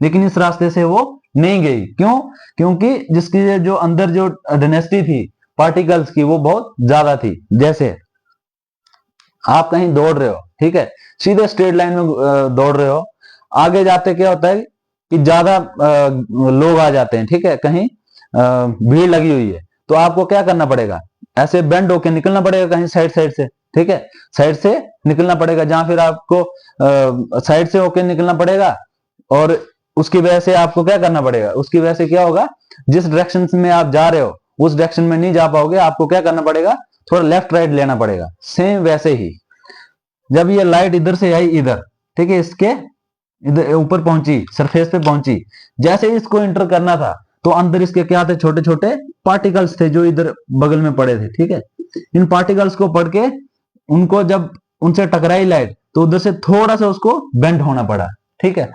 लेकिन इस रास्ते से वो नहीं गई, क्यों, क्योंकि जिसकी जो अंदर जो डेंसिटी थी पार्टिकल्स की वो बहुत ज्यादा थी। जैसे आप कहीं दौड़ रहे हो, ठीक है, सीधे स्ट्रेट लाइन में दौड़ रहे हो, आगे जाते क्या होता है कि ज्यादा लोग आ जाते हैं, ठीक है, कहीं भीड़ लगी हुई है, तो आपको क्या करना पड़ेगा, ऐसे बेंड होके निकलना पड़ेगा कहीं साइड साइड से, ठीक है, साइड से निकलना पड़ेगा, जहां फिर आपको साइड से होके निकलना पड़ेगा, और उसकी वजह से आपको क्या करना पड़ेगा, उसकी वजह से क्या होगा, जिस डायरेक्शन में आप जा रहे हो उस डायरेक्शन में नहीं जा पाओगे, आपको क्या करना पड़ेगा, थोड़ा लेफ्ट राइट लेना पड़ेगा। सेम वैसे ही जब ये लाइट इधर से आई इधर, ठीक है, इसके इधर ऊपर पहुंची, सरफेस पे पहुंची, जैसे ही इसको इंटर करना था तो अंदर इसके क्या थे, छोटे छोटे पार्टिकल्स थे जो इधर बगल में पड़े थे, ठीक है। इन पार्टिकल्स को पढ़ के उनको जब उनसे टकराई लाइट तो उधर से थोड़ा सा उसको बेंड होना पड़ा, ठीक है।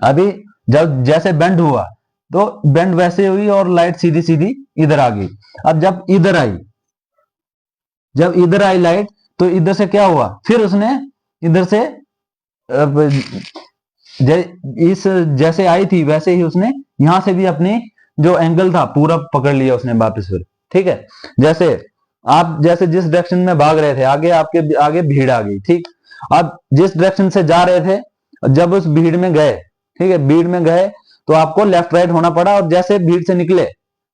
अभी जब जैसे बेंड हुआ तो बेंड वैसे हुई और लाइट सीधी सीधी इधर आ गई। अब जब इधर आई लाइट तो इधर से क्या हुआ, फिर उसने इधर से अब इस जैसे आई थी वैसे ही उसने यहां से भी अपनी जो एंगल था पूरा पकड़ लिया उसने वापस फिर। ठीक है, जैसे आप जैसे जिस डायरेक्शन में भाग रहे थे आगे आपके आगे भीड़ आ गई। ठीक, आप जिस डायरेक्शन से जा रहे थे जब उस भीड़ में गए, ठीक है, भीड़ में गए तो आपको लेफ्ट राइट होना पड़ा, और जैसे भीड़ से निकले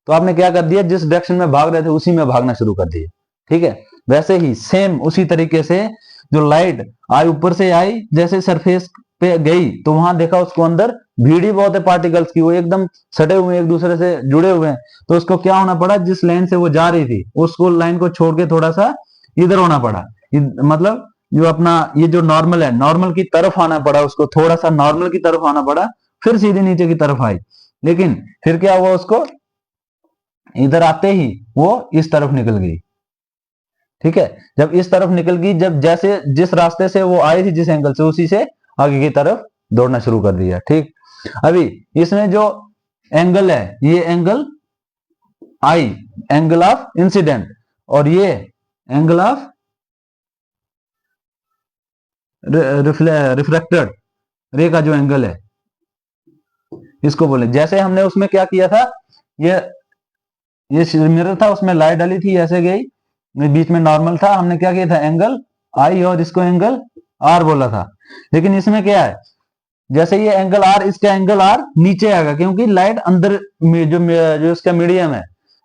तो आपने क्या कर दिया, जिस डायरेक्शन में भाग रहे थे उसी में भागना शुरू कर दिया। ठीक है, वैसे ही सेम उसी तरीके से जो लाइट आई ऊपर से आई, जैसे सरफेस पे गई तो वहां देखा उसको अंदर भीड़ ही बहुत है पार्टिकल्स की, वो एकदम सटे हुए हैं, एक दूसरे से जुड़े हुए हैं। तो उसको क्या होना पड़ा, जिस लाइन से वो जा रही थी उसको लाइन को छोड़ के थोड़ा सा इधर होना पड़ा, मतलब जो अपना ये जो नॉर्मल है नॉर्मल की तरफ आना पड़ा उसको, थोड़ा सा नॉर्मल की तरफ आना पड़ा, फिर सीधे नीचे की तरफ आई। लेकिन फिर क्या हुआ, उसको इधर आते ही वो इस तरफ निकल गई। ठीक है, जब इस तरफ निकल गई, जब जैसे जिस रास्ते से वो आई थी जिस एंगल से, उसी से आगे की तरफ दौड़ना शुरू कर दिया। ठीक, अभी इसमें जो एंगल है ये angle I, angle of incident, और ये एंगल ऑफ रिफ्लेक्टेड रे का जो एंगल है इसको बोले। जैसे हमने उसमें क्या किया था, ये ये मिरर था उसमें लाइट डाली थी, ऐसे गई, बीच में नॉर्मल था, हमने क्या किया था एंगल आई और इसको एंगल आर बोला था। लेकिन इसमें क्या है, जैसे ये एंगल आर, इसका एंगल आर नीचे आएगा क्योंकि लाइट अंदर जो जो इसका मीडियम है,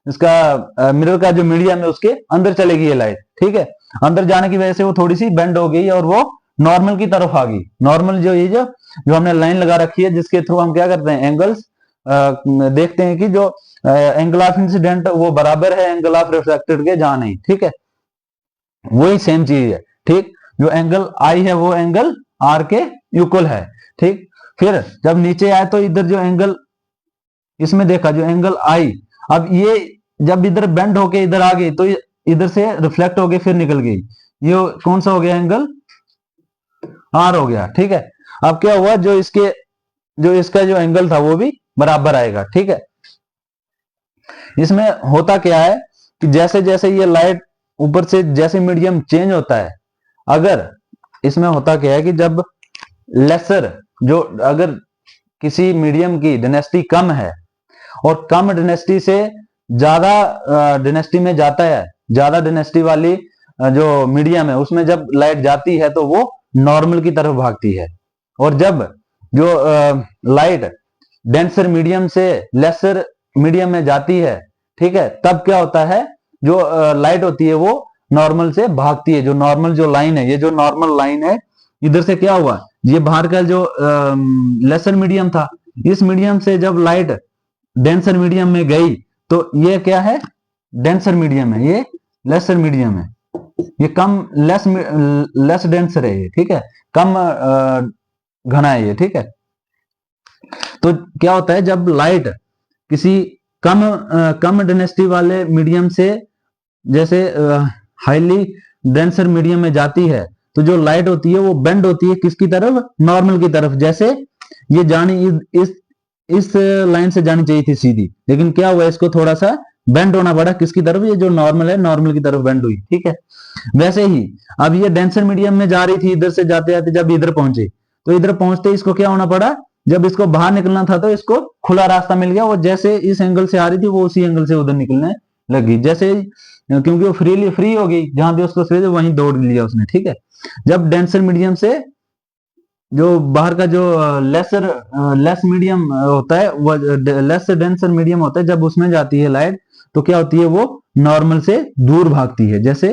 इसका मिरर का जो मीडियम है उसके अंदर चलेगी ये लाइट। ठीक है, अंदर जाने की वजह से वो थोड़ी सी बेंड हो गई और वो नॉर्मल की तरफ आ गई। नॉर्मल जो ये जो हमने लाइन लगा रखी है जिसके थ्रू हम क्या करते हैं एंगल्स देखते हैं कि जो एंगल ऑफ इंसिडेंट वो बराबर है एंगल ऑफ रिफ्लेक्टेड के, जहां नहीं। ठीक है, वही सेम चीज है। ठीक, जो एंगल आई है वो एंगल आर के इक्वल है। ठीक, फिर जब नीचे आए तो इधर जो एंगल इसमें देखा, जो एंगल आई, अब ये जब इधर बेंड होके इधर आ गई तो इधर से रिफ्लेक्ट होके फिर निकल गई, ये कौन सा हो गया एंगल आर हो गया। ठीक है, अब क्या हुआ, जो इसके जो इसका जो एंगल था वो भी बराबर आएगा। ठीक है, इसमें होता क्या है कि जैसे जैसे ये लाइट ऊपर से जैसे मीडियम चेंज होता है, अगर इसमें होता क्या है कि जब लेसर जो अगर किसी मीडियम की डेंसिटी कम है और कम डेंसिटी से ज्यादा डेंसिटी में जाता है, ज्यादा डेंसिटी वाली जो मीडियम है उसमें जब लाइट जाती है तो वो नॉर्मल की तरफ भागती है। और जब जो लाइट डेंसर मीडियम से लेसर मीडियम में जाती है, ठीक है, तब क्या होता है, जो लाइट होती है वो नॉर्मल से भागती है। जो नॉर्मल जो लाइन है, ये जो नॉर्मल लाइन है, इधर से क्या हुआ, ये बाहर का जो लेसर मीडियम था, इस मीडियम से जब लाइट डेंसर मीडियम में गई तो ये क्या है, डेंसर मीडियम है, ये लेसर मीडियम है, ये कम लेस डेंसर है ये। ठीक है, कम घना है ये। ठीक है, तो क्या होता है जब लाइट किसी कम डेंसिटी वाले मीडियम से जैसे हाईली डेंसर मीडियम में जाती है तो जो लाइट होती है वो बेंड होती है किसकी तरफ, नॉर्मल की तरफ। जैसे ये जानी इस लाइन से जानी चाहिए थी सीधी, लेकिन क्या हुआ, इसको थोड़ा सा बेंड होना पड़ा किसकी तरफ, ये जो नॉर्मल है नॉर्मल की तरफ बेंड हुई। ठीक है, वैसे ही अब ये डेंसर मीडियम में जा रही थी, इधर से जाते जाते जब इधर पहुंचे तो इधर पहुंचते इसको क्या होना पड़ा, जब इसको बाहर निकलना था तो इसको खुला रास्ता मिल गया, वो जैसे इस एंगल से आ रही थी वो उसी एंगल से उधर निकलने लगी, जैसे क्योंकि वो फ्री हो गई, जहां भी उसको स्पेस वहीं दौड़ लिया उसने। ठीक है, जब डेंसर मीडियम से जो बाहर का जो लेस मीडियम होता है, वो लेस डेंसर मीडियम होता है, जब उसमें जाती है लाइट तो क्या होती है, वो नॉर्मल से दूर भागती है, जैसे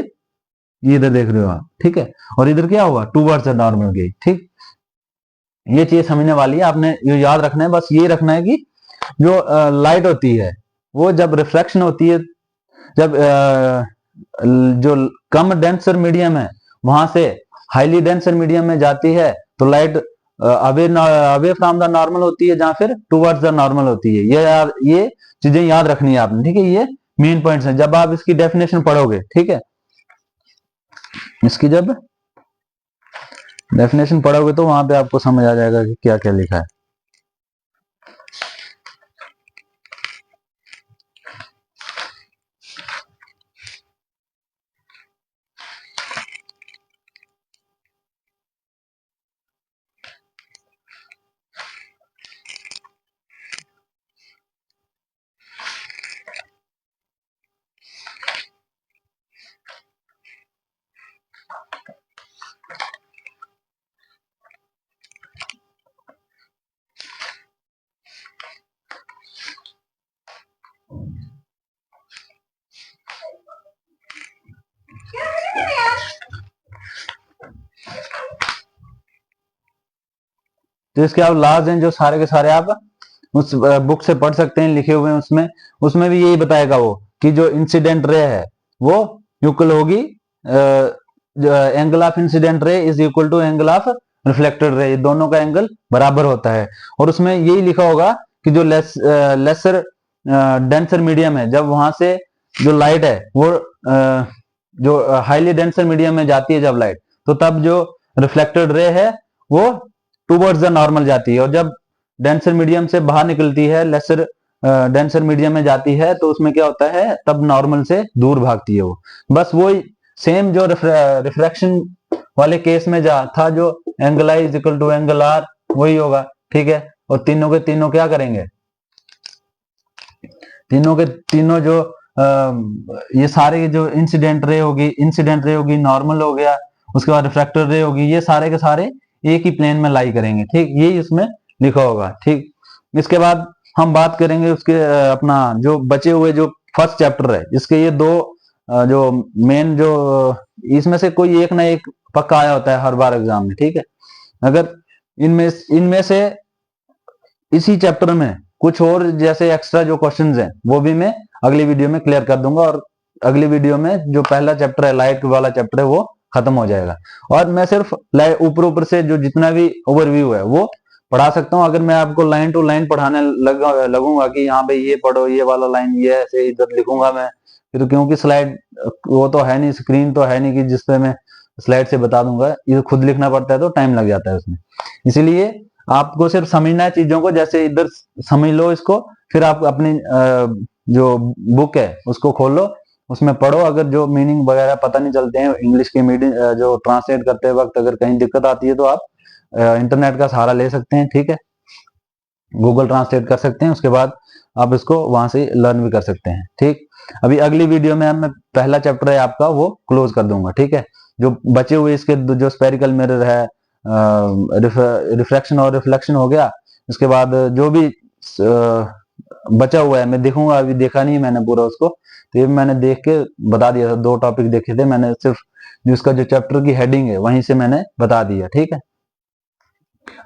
ये इधर देख रहे हो आप। ठीक है, और इधर क्या हुआ, टूवर्ड्स नॉर्मल गई। ठीक, ये चीज समझने वाली है, आपने ये याद रखना है, बस ये रखना है कि जो लाइट होती है वो जब रिफ्लेक्शन होती है, जब जो कम डेंसर मीडियम है वहां से हाईली डेंसर मीडियम में जाती है तो light away from the normal होती है, जहां फिर टुवर्ड्स द नॉर्मल होती है। ये चीजें याद रखनी है आपने। ठीक है, ये मेन पॉइंट्स हैं जब आप इसकी डेफिनेशन पढ़ोगे। ठीक है, इसकी जब डेफिनेशन पढ़ोगे तो वहां पे आपको समझ आ जाएगा कि क्या क्या लिखा है। तो इसके आप लास्ट हैं जो सारे के सारे आप उस बुक से पढ़ सकते हैं, लिखे हुए हैं उसमें। उसमें भी यही बताएगा वो कि जो इंसिडेंट रे है वो इक्वल होगी, angle of incident ray is equal to angle of reflected ray, दोनों का एंगल बराबर होता है। और उसमें यही लिखा होगा कि जो लेसर डेंसर मीडियम है, जब वहां से जो लाइट है वो जो हाईली डेंसर मीडियम में जाती है जब लाइट, तो तब जो रिफ्लेक्टेड रे है वो टूवर्ड्स द नॉर्मल जाती है, और जब डेंसर मीडियम से बाहर निकलती है, लेसर डेंसर मीडियम में जाती है, तो उसमें क्या होता है, तब नॉर्मल से दूर भागती है वो। बस वही सेम जो रिफ्रैक्शन वाले केस में जा था, जो angle I is equal to angle R, वही होगा, ठीक है। और तीनों के तीनों क्या करेंगे, तीनों के तीनों जो ये सारे जो इंसिडेंट रे होगी, नॉर्मल हो गया, उसके बाद रिफ्रैक्टेड रे होगी, ये सारे के सारे एक ही प्लेन में लाई करेंगे, ठीक, यही उसमें लिखा होगा, ठीक। इसके बाद हम बात करेंगे उसके अपना जो बचे हुए जो फर्स्ट चैप्टर है, इसके ये दो जो मेन जो इसमें से कोई एक ना एक पक्का आया होता है हर बार एग्जाम में, ठीक है। अगर इनमें से इसी चैप्टर में कुछ और जैसे एक्स्ट्रा जो क्वेश्चंस हैं वो भी मैं अगली वीडियो में क्लियर कर दूंगा, और अगली वीडियो में जो पहला चैप्टर है, लाइट वाला चैप्टर है, वो खत्म हो जाएगा। और मैं सिर्फ ऊपर से जो जितना भी ओवरव्यू है वो पढ़ा सकता हूँ। अगर मैं आपको लाइन टू लाइन पढ़ाने लगूंगा कि यहाँ पे ये पढ़ो, ये वाला लाइन ये ऐसे इधर लिखूंगा मैं, फिर क्योंकि स्लाइड वो तो है नहीं, स्क्रीन तो है नहीं कि जिसपे मैं स्लाइड से बता दूंगा, ये खुद लिखना पड़ता है तो टाइम लग जाता है उसमें। इसीलिए आपको सिर्फ समझना है चीजों को, जैसे इधर समझ लो इसको, फिर आप अपनी जो बुक है उसको खोल लो, उसमें पढ़ो। अगर जो मीनिंग वगैरह पता नहीं चलते हैं इंग्लिश के मीनिंग जो ट्रांसलेट करते वक्त अगर कहीं दिक्कत आती है तो आप इंटरनेट का सहारा ले सकते हैं, ठीक है, गूगल ट्रांसलेट कर सकते हैं, उसके बाद आप इसको वहां से लर्न भी कर सकते हैं, ठीक। अभी अगली वीडियो में मैं पहला चैप्टर है आपका वो क्लोज कर दूंगा, ठीक है। जो बचे हुए इसके जो स्पेरिकल मिरर है, रिफ्रैक्शन और रिफ्लेक्शन हो गया, उसके बाद जो भी बचा हुआ है मैं देखूंगा, अभी देखा नहीं मैंने पूरा उसको, तो ये मैंने देख के बता दिया था, 2 टॉपिक देखे थे मैंने, सिर्फ जिसका जो चैप्टर की हेडिंग है वहीं से मैंने बता दिया, ठीक है।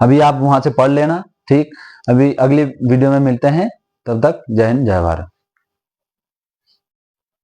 अभी आप वहां से पढ़ लेना, ठीक। अभी अगली वीडियो में मिलते हैं, तब तक जय हिंद जय भारत।